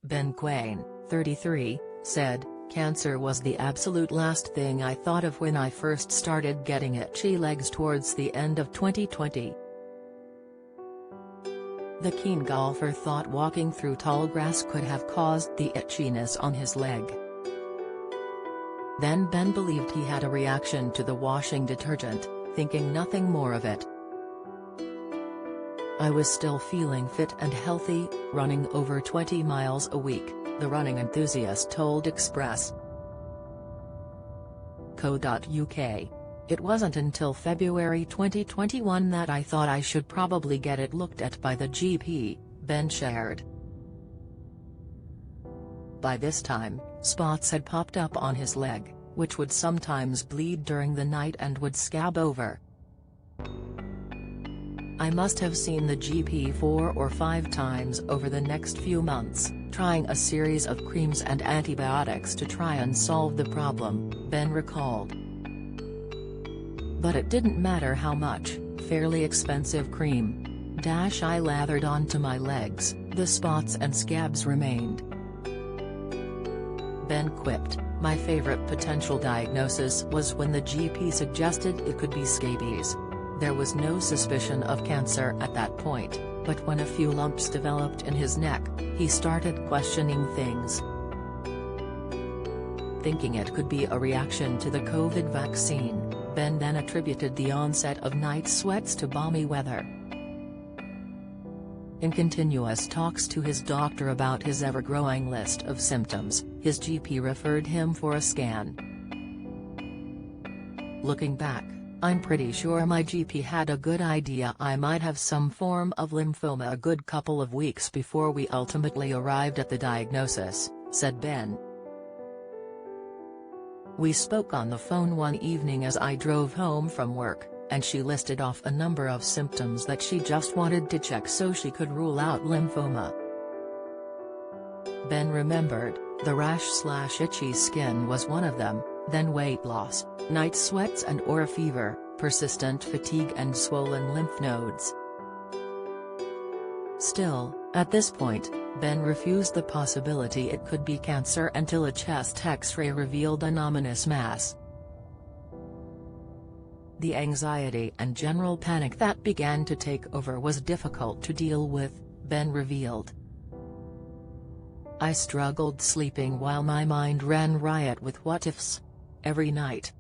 Ben Quain, 33, said, "Cancer was the absolute last thing I thought of when I first started getting itchy legs towards the end of 2020. The keen golfer thought walking through tall grass could have caused the itchiness on his leg. Then Ben believed he had a reaction to the washing detergent, thinking nothing more of it. I was still feeling fit and healthy, running over 20 miles a week," the running enthusiast told Express.co.uk. "It wasn't until February 2021 that I thought I should probably get it looked at by the GP," Ben shared. By this time, spots had popped up on his leg, which would sometimes bleed during the night and would scab over. "I must have seen the GP 4 or 5 times over the next few months, trying a series of creams and antibiotics to try and solve the problem," Ben recalled. "But it didn't matter how much, fairly expensive cream I lathered onto my legs, the spots and scabs remained." Ben quipped, "My favorite potential diagnosis was when the GP suggested it could be scabies. There was no suspicion of cancer at that point, but when a few lumps developed in his neck, he started questioning things. Thinking it could be a reaction to the COVID vaccine, Ben then attributed the onset of night sweats to balmy weather. In continuous talks to his doctor about his ever-growing list of symptoms, his GP referred him for a scan. Looking back, I'm pretty sure my GP had a good idea I might have some form of lymphoma a good couple of weeks before we ultimately arrived at the diagnosis," said Ben. "We spoke on the phone one evening as I drove home from work, and she listed off a number of symptoms that she just wanted to check so she could rule out lymphoma." Ben remembered, the rash/itchy skin was one of them, then weight loss, night sweats and or fever, persistent fatigue and swollen lymph nodes. Still, at this point, Ben refused the possibility it could be cancer until a chest X-ray revealed an ominous mass. "The anxiety and general panic that began to take over was difficult to deal with," Ben revealed. "I struggled sleeping while my mind ran riot with what-ifs. Every night."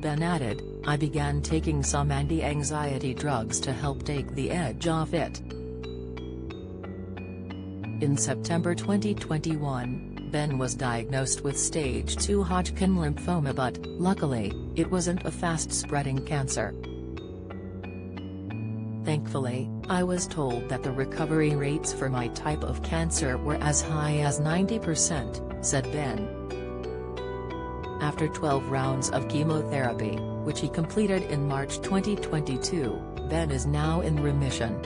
Ben added, "I began taking some anti-anxiety drugs to help take the edge off it." In September 2021, Ben was diagnosed with stage 2 Hodgkin lymphoma, but, luckily, it wasn't a fast-spreading cancer. "Thankfully, I was told that the recovery rates for my type of cancer were as high as 90%, said Ben. After 12 rounds of chemotherapy, which he completed in March 2022, Ben is now in remission.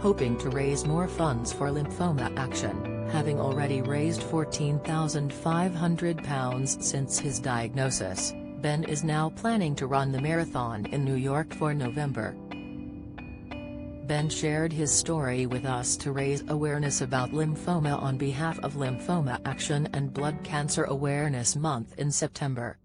Hoping to raise more funds for Lymphoma Action, having already raised £14,500 since his diagnosis, Ben is now planning to run the marathon in New York for November. Ben shared his story with us to raise awareness about lymphoma on behalf of Lymphoma Action and Blood Cancer Awareness Month in September.